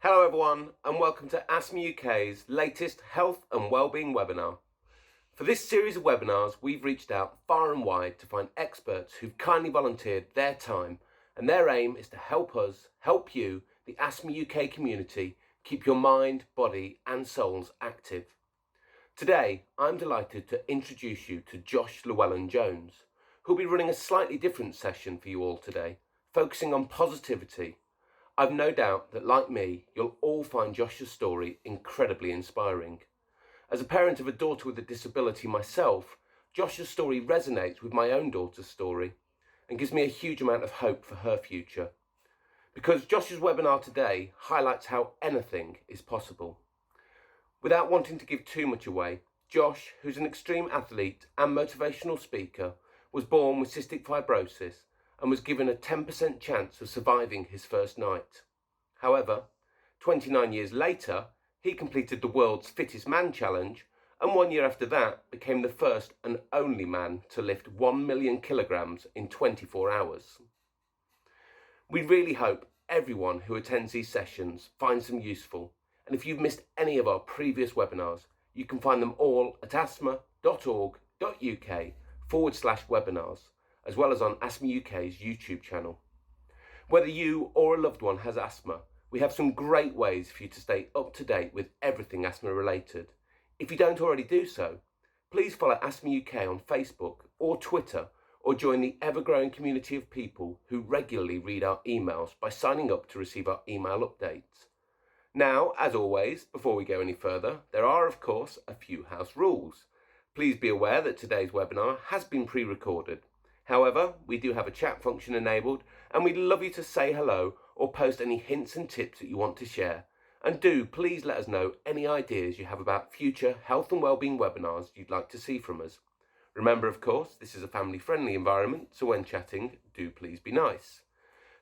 Hello everyone and welcome to Asthma UK's latest health and wellbeing webinar. For this series of webinars, we've reached out far and wide to find experts who've kindly volunteered their time, and their aim is to help us, help you, the Asthma UK community, keep your mind, body and souls active. Today, I'm delighted to introduce you to Josh Llewellyn-Jones, who'll be running a slightly different session for you all today, focusing on positivity. I've no doubt that, like me, you'll all find Josh's story incredibly inspiring. As a parent of a daughter with a disability myself, Josh's story resonates with my own daughter's story and gives me a huge amount of hope for her future. Because Josh's webinar today highlights how anything is possible. Without wanting to give too much away, Josh, who's an extreme athlete and motivational speaker, was born with cystic fibrosis and was given a 10% chance of surviving his first night. However, 29 years later, he completed the world's Fittest Man challenge, and 1 year after that became the first and only man to lift 1 million kilograms in 24 hours. We really hope everyone who attends these sessions finds them useful, and if you've missed any of our previous webinars, you can find them all at asthma.org.uk/webinars, as well as on Asthma UK's YouTube channel. Whether you or a loved one has asthma, we have some great ways for you to stay up to date with everything asthma related. If you don't already do so, please follow Asthma UK on Facebook or Twitter, or join the ever-growing community of people who regularly read our emails by signing up to receive our email updates. Now, as always, before we go any further, there are of course a few house rules. Please be aware that today's webinar has been pre-recorded. However, we do have a chat function enabled, and we'd love you to say hello or post any hints and tips that you want to share. And do please let us know any ideas you have about future health and wellbeing webinars you'd like to see from us. Remember, of course, this is a family-friendly environment, so when chatting, do please be nice.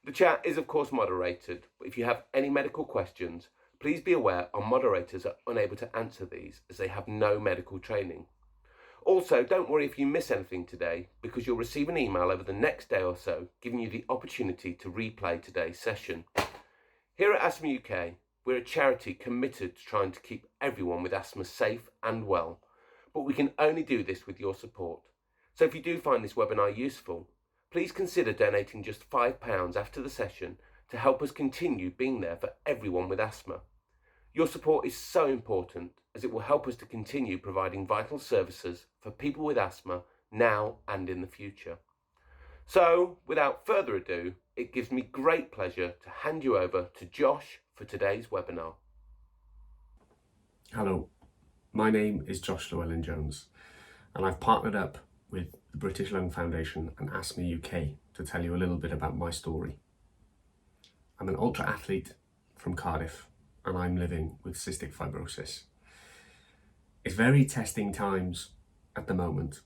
The chat is of course moderated, but if you have any medical questions, please be aware our moderators are unable to answer these as they have no medical training. Also, don't worry if you miss anything today, because you'll receive an email over the next day or so giving you the opportunity to replay today's session. Here at Asthma UK, we're a charity committed to trying to keep everyone with asthma safe and well, but we can only do this with your support. So if you do find this webinar useful, please consider donating just £5 after the session to help us continue being there for everyone with asthma. Your support is so important, as it will help us to continue providing vital services for people with asthma now and in the future. So, without further ado, it gives me great pleasure to hand you over to Josh for today's webinar. Hello, my name is Josh Llewellyn-Jones, and I've partnered up with the British Lung Foundation and Asthma UK to tell you a little bit about my story. I'm an ultra athlete from Cardiff, and I'm living with cystic fibrosis. It's very testing times at the moment,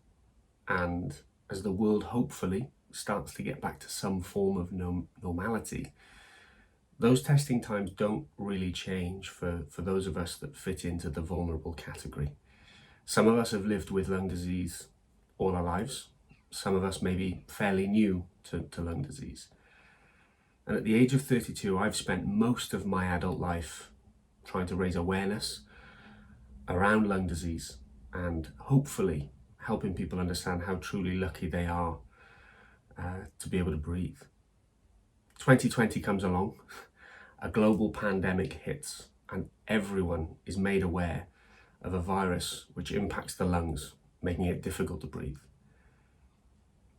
and as the world hopefully starts to get back to some form of normality, those testing times don't really change for those of us that fit into the vulnerable category. Some of us have lived with lung disease all our lives. Some of us may be fairly new to lung disease. And at the age of 32, I've spent most of my adult life trying to raise awareness around lung disease and hopefully helping people understand how truly lucky they are to be able to breathe. 2020 comes along, a global pandemic hits, and everyone is made aware of a virus which impacts the lungs, making it difficult to breathe.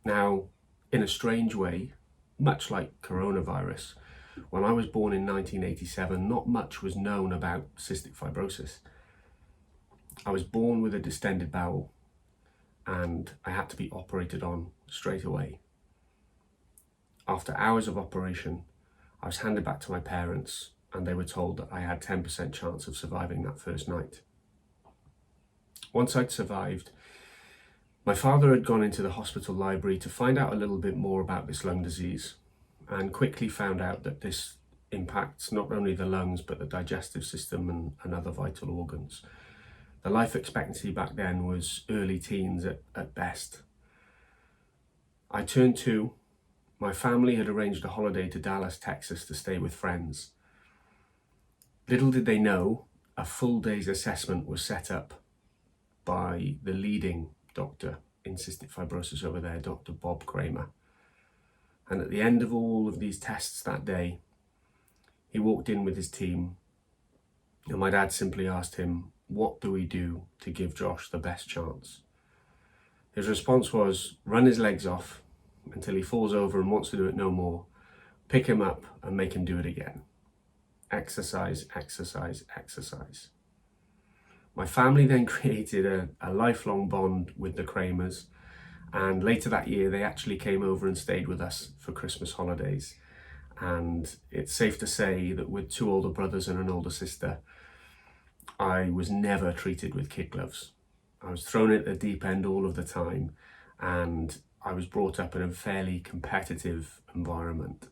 Now, in a strange way, much like coronavirus, when I was born in 1987, not much was known about cystic fibrosis. I was born with a distended bowel, and I had to be operated on straight away. After hours of operation, I was handed back to my parents, and they were told that I had 10% chance of surviving that first night. Once I'd survived, my father had gone into the hospital library to find out a little bit more about this lung disease, and quickly found out that this impacts not only the lungs but the digestive system and other vital organs. The life expectancy back then was early teens at best. I turned 2. My family had arranged a holiday to Dallas, Texas to stay with friends. Little did they know, a full day's assessment was set up by the leading doctor in cystic fibrosis over there, Dr. Bob Kramer. And at the end of all of these tests that day, he walked in with his team, and my dad simply asked him, "What do we do to give Josh the best chance?" His response was, "Run his legs off until he falls over and wants to do it no more. Pick him up and make him do it again. Exercise, exercise, exercise." My family then created a lifelong bond with the Kramers, and later that year they actually came over and stayed with us for Christmas holidays. And it's safe to say that with two older brothers and an older sister, I was never treated with kid gloves. I was thrown at the deep end all of the time, and I was brought up in a fairly competitive environment.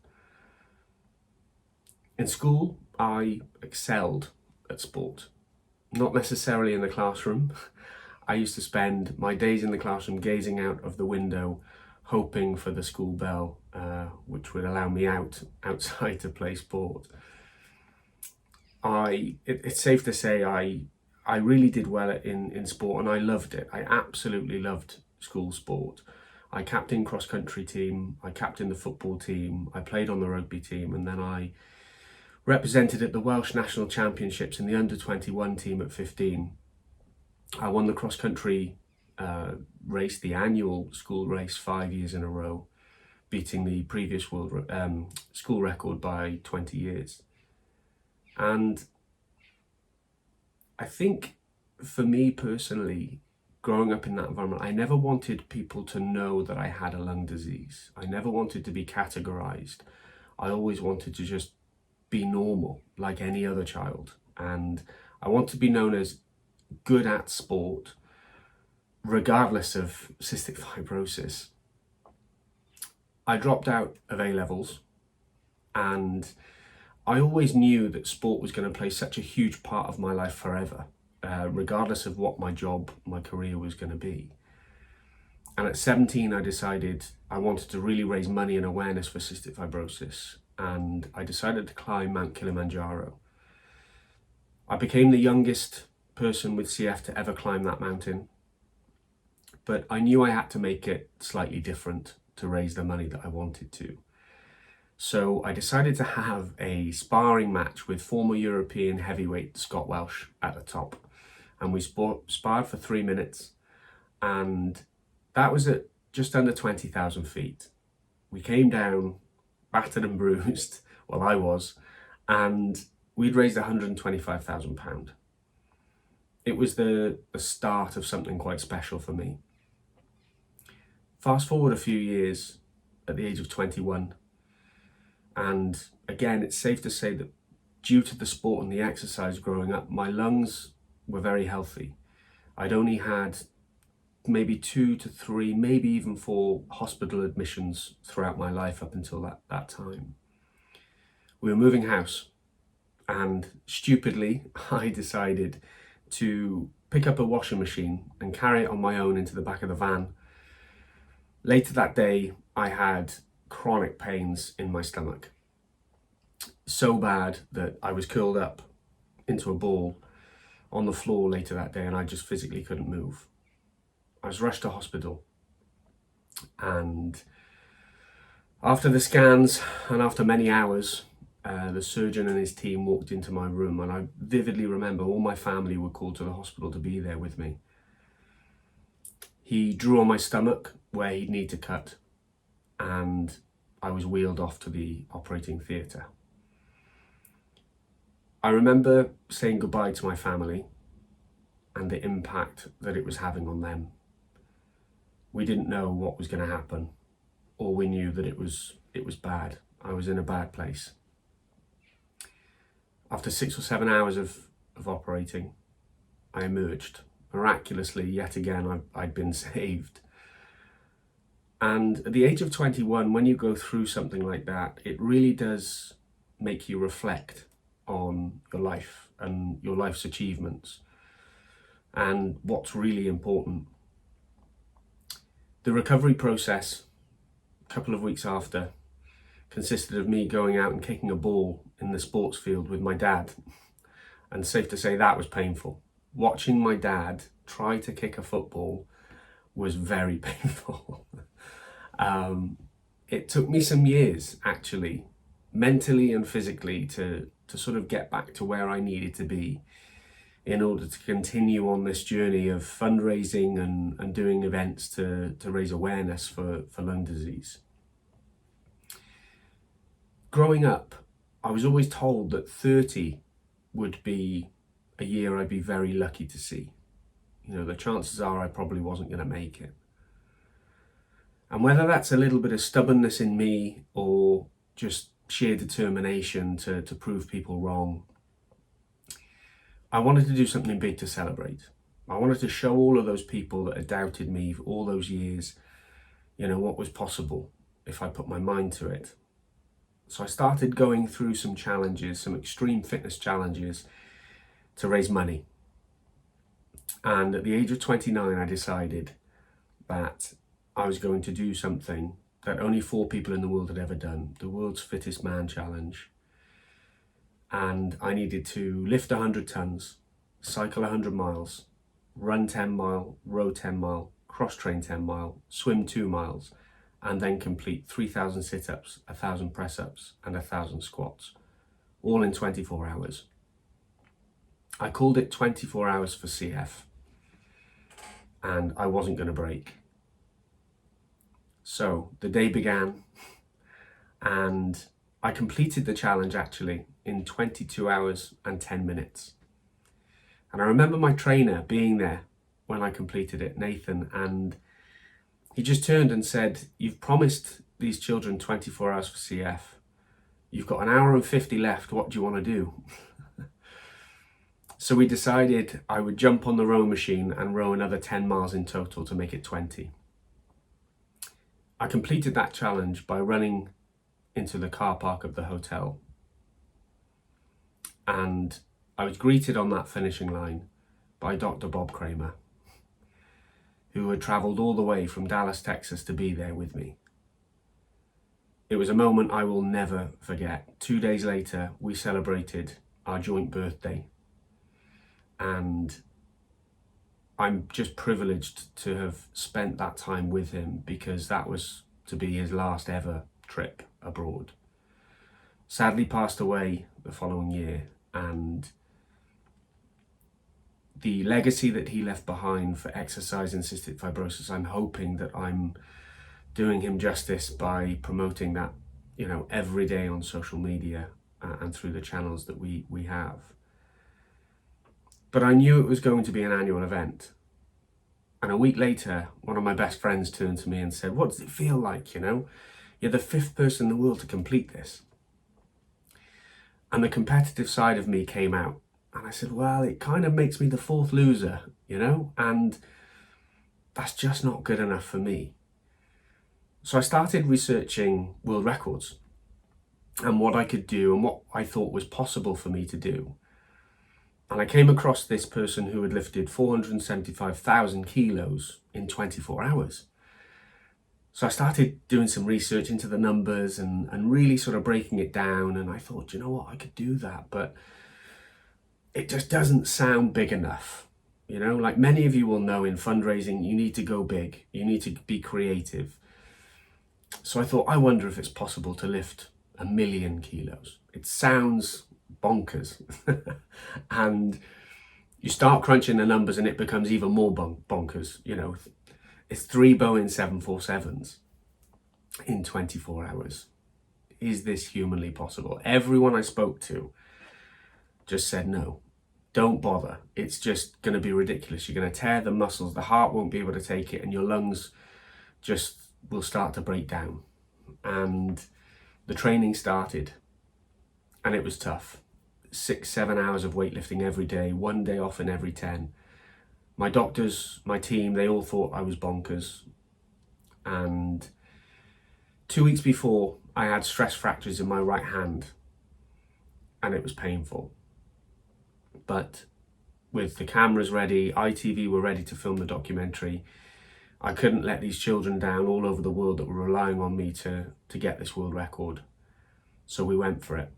In school, I excelled at sport. Not necessarily in the classroom. I used to spend my days in the classroom gazing out of the window, hoping for the school bell, which would allow me outside to play sport. It's safe to say I really did well in sport, and I loved it. I absolutely loved school sport. I captained cross-country team, I captained the football team, I played on the rugby team, and then I represented at the Welsh National Championships in the under-21 team at 15. I won the cross-country race, the annual school race, 5 years in a row, beating the previous school record by 20 years. And I think for me personally, growing up in that environment, I never wanted people to know that I had a lung disease. I never wanted to be categorized. I always wanted to just be normal, like any other child. And I want to be known as good at sport, regardless of cystic fibrosis. I dropped out of A-levels, and I always knew that sport was going to play such a huge part of my life forever, regardless of what my job, my career was going to be. And at 17, I decided I wanted to really raise money and awareness for cystic fibrosis, and I decided to climb Mount Kilimanjaro. I became the youngest person with CF to ever climb that mountain, but I knew I had to make it slightly different to raise the money that I wanted to. So I decided to have a sparring match with former European heavyweight Scott Welsh at the top. And we sparred for 3 minutes, and that was at just under 20,000 feet. We came down battered and bruised, well I was, and we'd raised £125,000. It was the start of something quite special for me. Fast forward a few years, at the age of 21, and again, it's safe to say that due to the sport and the exercise growing up, my lungs were very healthy. I'd only had maybe 2 to 3, maybe even 4 hospital admissions throughout my life up until that time. We were moving house, and stupidly, I decided to pick up a washing machine and carry it on my own into the back of the van. Later that day, I had chronic pains in my stomach, so bad that I was curled up into a ball on the floor later that day, and I just physically couldn't move. I was rushed to hospital, and after the scans and after many hours, the surgeon and his team walked into my room, and I vividly remember all my family were called to the hospital to be there with me. He drew on my stomach where he'd need to cut, and I was wheeled off to the operating theatre. I remember saying goodbye to my family and the impact that it was having on them. We didn't know what was going to happen. All we knew that it was bad. I was in a bad place. After 6 or 7 hours of operating, I emerged. Miraculously, yet again, I'd been saved. And at the age of 21, when you go through something like that, it really does make you reflect on your life and your life's achievements and what's really important. The recovery process, a couple of weeks after, consisted of me going out and kicking a ball in the sports field with my dad. And safe to say that was painful. Watching my dad try to kick a football was very painful. It took me some years, actually, mentally and physically, to sort of get back to where I needed to be in order to continue on this journey of fundraising and doing events to raise awareness for lung disease. Growing up, I was always told that 30 would be a year I'd be very lucky to see. You know, the chances are I probably wasn't going to make it. And whether that's a little bit of stubbornness in me or just sheer determination to prove people wrong, I wanted to do something big to celebrate. I wanted to show all of those people that had doubted me for all those years, you know, what was possible if I put my mind to it. So I started going through some challenges, some extreme fitness challenges to raise money. And at the age of 29, I decided that I was going to do something that only 4 people in the world had ever done, the world's fittest man challenge. And I needed to lift 100 tons, cycle 100 miles, run 10 mile, row 10 mile, cross train 10 mile, swim 2 miles, and then complete 3,000 sit-ups, 1,000 press-ups, and 1,000 squats, all in 24 hours. I called it 24 hours for CF, and I wasn't going to break. So the day began, and I completed the challenge actually in 22 hours and 10 minutes. And I remember my trainer being there when I completed it, Nathan, and he just turned and said, "You've promised these children 24 hours for CF. You've got 1 hour and 50 left. What do you want to do?" So we decided I would jump on the row machine and row another 10 miles in total to make it 20. I completed that challenge by running into the car park of the hotel. And I was greeted on that finishing line by Dr. Bob Kramer, who had travelled all the way from Dallas, Texas to be there with me. It was a moment I will never forget. 2 days later, we celebrated our joint birthday. And I'm just privileged to have spent that time with him, because that was to be his last ever trip abroad. Sadly passed away the following year, and the legacy that he left behind for exercise and cystic fibrosis, I'm hoping that I'm doing him justice by promoting that, you know, every day on social media and through the channels that we have. But I knew it was going to be an annual event. And a week later, one of my best friends turned to me and said, "What does it feel like, you know? You're the 5th person in the world to complete this." And the competitive side of me came out. And I said, well, it kind of makes me the 4th loser, you know? And that's just not good enough for me. So I started researching world records and what I could do and what I thought was possible for me to do. And I came across this person who had lifted 475,000 kilos in 24 hours. So I started doing some research into the numbers and really sort of breaking it down. And I thought, you know what, I could do that, but it just doesn't sound big enough. You know, like many of you will know, in fundraising, you need to go big. You need to be creative. So I thought, I wonder if it's possible to lift 1 million kilos. It sounds bonkers. And you start crunching the numbers and it becomes even more bonkers. You know, it's 3 Boeing 747s in 24 hours. Is this humanly possible? Everyone I spoke to just said, no, don't bother. It's just going to be ridiculous. You're going to tear the muscles. The heart won't be able to take it, and your lungs just will start to break down. And the training started, and it was tough. 6-7 hours of weightlifting every day, 1 day off in every 10. My doctors, my team, they all thought I was bonkers. And 2 weeks before, I had stress fractures in my right hand, and it was painful. But with the cameras ready, ITV were ready to film the documentary, I couldn't let these children down all over the world that were relying on me to get this world record. So we went for it.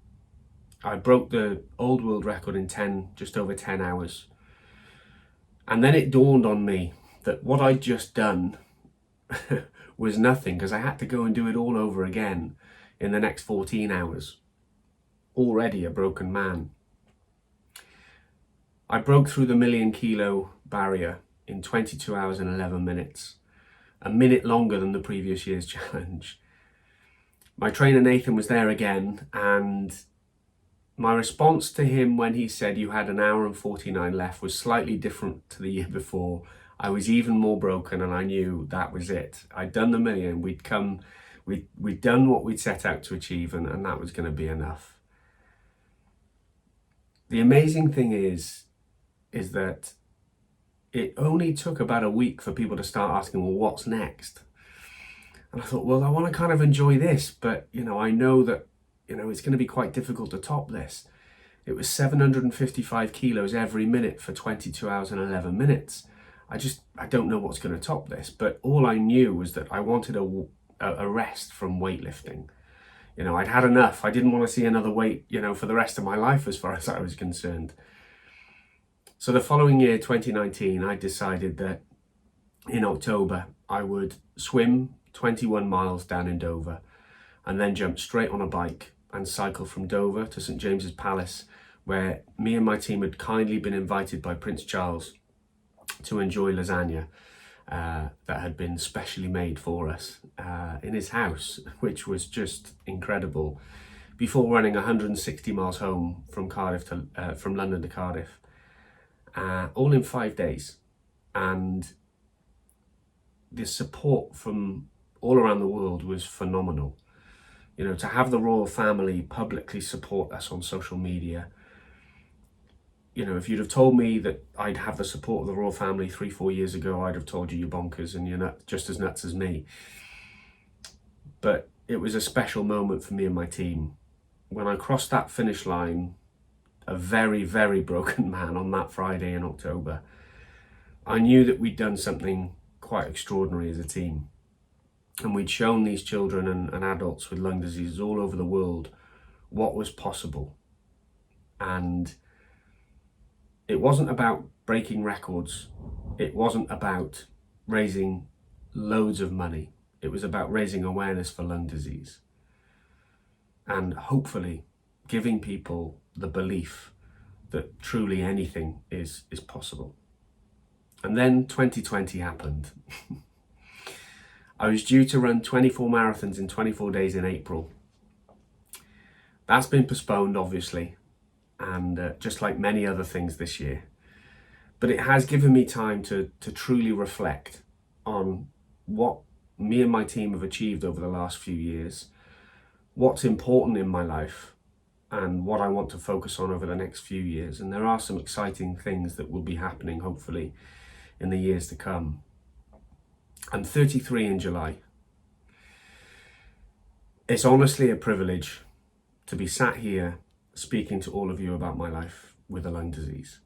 I broke the old world record in just over 10 hours. And then it dawned on me that what I'd just done was nothing, because I had to go and do it all over again in the next 14 hours. Already a broken man. I broke through the 1,000,000 kilo barrier in 22 hours and 11 minutes, a minute longer than the previous year's challenge. My trainer Nathan was there again, and my response to him when he said you had an hour and 49 left was slightly different to the year before. I was even more broken, and I knew that was it. I'd done the 1,000,000, we'd done what we'd set out to achieve, and that was going to be enough. The amazing thing is that it only took about a week for people to start asking, well, what's next? And I thought, well, I want to kind of enjoy this, but, I know that, it's going to be quite difficult to top this. It was 755 kilos every minute for 22 hours and 11 minutes. I don't know what's going to top this, but all I knew was that I wanted a rest from weightlifting. I'd had enough. I didn't want to see another weight, for the rest of my life as far as I was concerned. So the following year, 2019, I decided that in October, I would swim 21 miles down in Dover and then jump straight on a bike and cycle from Dover to St James's Palace, where me and my team had kindly been invited by Prince Charles to enjoy lasagna that had been specially made for us in his house, which was just incredible, before running 160 miles home from from London to Cardiff, all in 5 days. And the support from all around the world was phenomenal. To have the royal family publicly support us on social media. If you'd have told me that I'd have the support of the royal family 3-4 years ago, I'd have told you you're bonkers and you're just as nuts as me. But it was a special moment for me and my team. When I crossed that finish line, a very, very broken man on that Friday in October, I knew that we'd done something quite extraordinary as a team. And we'd shown these children and adults with lung diseases all over the world what was possible. And it wasn't about breaking records. It wasn't about raising loads of money. It was about raising awareness for lung disease and hopefully giving people the belief that truly anything is possible. And then 2020 happened. I was due to run 24 marathons in 24 days in April. That's been postponed, obviously, and just like many other things this year. But it has given me time to truly reflect on what me and my team have achieved over the last few years, what's important in my life, and what I want to focus on over the next few years. And there are some exciting things that will be happening, hopefully, in the years to come. I'm 33 in July. It's honestly a privilege to be sat here speaking to all of you about my life with a lung disease.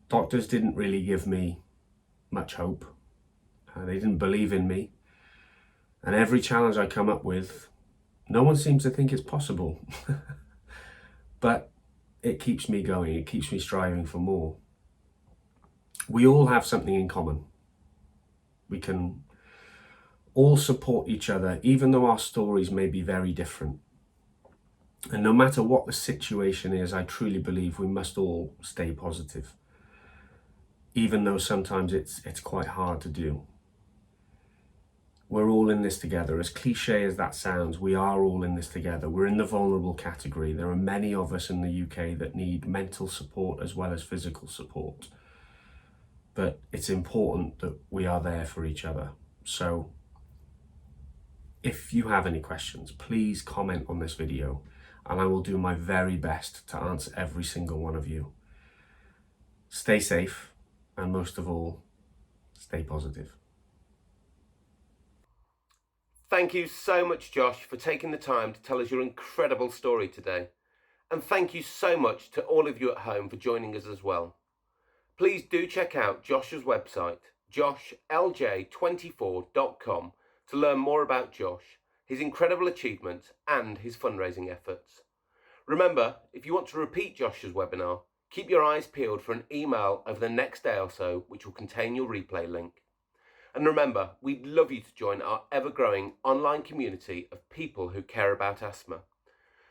Doctors didn't really give me much hope. They didn't believe in me. And every challenge I come up with, no one seems to think it's possible. But it keeps me going. It keeps me striving for more. We all have something in common. We can all support each other, even though our stories may be very different. And no matter what the situation is, I truly believe we must all stay positive, even though sometimes it's quite hard to do. We're all in this together. As cliche as that sounds, we are all in this together. We're in the vulnerable category. There are many of us in the UK that need mental support as well as physical support. But it's important that we are there for each other. So if you have any questions, please comment on this video and I will do my very best to answer every single one of you. Stay safe and most of all, stay positive. Thank you so much, Josh, for taking the time to tell us your incredible story today. And thank you so much to all of you at home for joining us as well. Please do check out Josh's website, joshlj24.com, to learn more about Josh, his incredible achievements and his fundraising efforts. Remember, if you want to repeat Josh's webinar, keep your eyes peeled for an email over the next day or so which will contain your replay link. And remember, we'd love you to join our ever-growing online community of people who care about asthma.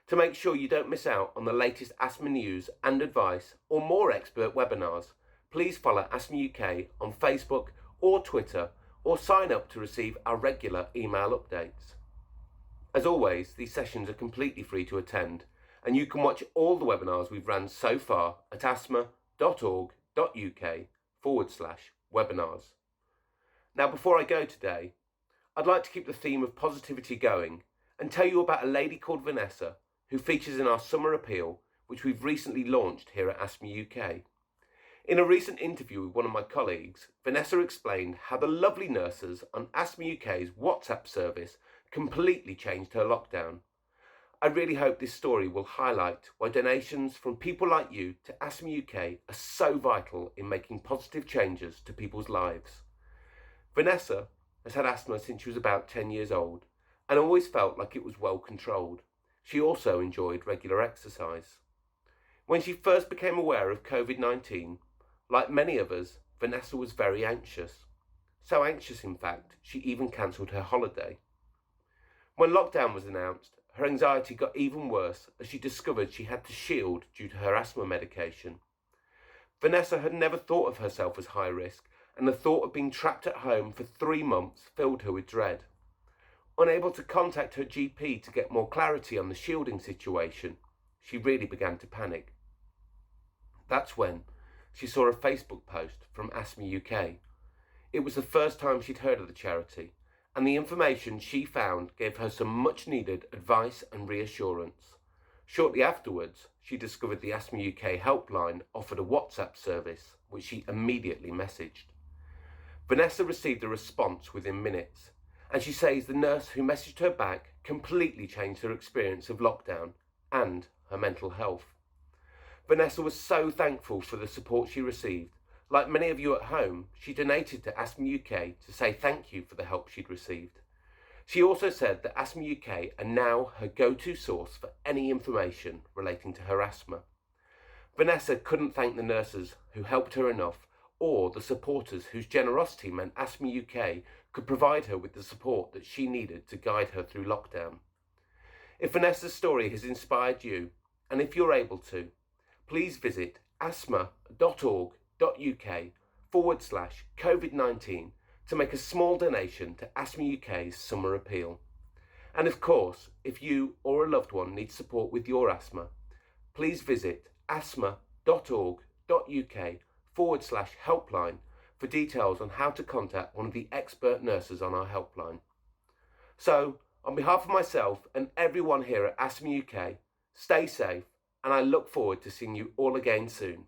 To make sure you don't miss out on the latest asthma news and advice or more expert webinars, please follow Asthma UK on Facebook or Twitter, or sign up to receive our regular email updates. As always, these sessions are completely free to attend, and you can watch all the webinars we've run so far at asthma.org.uk/webinars. Now, before I go today, I'd like to keep the theme of positivity going and tell you about a lady called Vanessa who features in our summer appeal, which we've recently launched here at Asthma UK. In a recent interview with one of my colleagues, Vanessa explained how the lovely nurses on Asthma UK's WhatsApp service completely changed her lockdown. I really hope this story will highlight why donations from people like you to Asthma UK are so vital in making positive changes to people's lives. Vanessa has had asthma since she was about 10 years old and always felt like it was well controlled. She also enjoyed regular exercise. When she first became aware of COVID-19, like many of us, Vanessa was very anxious. So anxious, in fact, she even cancelled her holiday. When lockdown was announced, her anxiety got even worse as she discovered she had to shield due to her asthma medication. Vanessa had never thought of herself as high risk, and the thought of being trapped at home for 3 months filled her with dread. Unable to contact her GP to get more clarity on the shielding situation, she really began to panic. That's when she saw a Facebook post from Asthma UK. It was the first time she'd heard of the charity, and the information she found gave her some much needed advice and reassurance. Shortly afterwards, she discovered the Asthma UK helpline offered a WhatsApp service, which she immediately messaged. Vanessa received a response within minutes, and she says the nurse who messaged her back completely changed her experience of lockdown and her mental health. Vanessa was so thankful for the support she received. Like many of you at home, she donated to Asthma UK to say thank you for the help she'd received. She also said that Asthma UK are now her go-to source for any information relating to her asthma. Vanessa couldn't thank the nurses who helped her enough, or the supporters whose generosity meant Asthma UK could provide her with the support that she needed to guide her through lockdown. If Vanessa's story has inspired you, and if you're able to, please visit asthma.org.uk/COVID-19 to make a small donation to Asthma UK's summer appeal. And of course, if you or a loved one needs support with your asthma, please visit asthma.org.uk/helpline for details on how to contact one of the expert nurses on our helpline. So, on behalf of myself and everyone here at Asthma UK, stay safe, and I look forward to seeing you all again soon.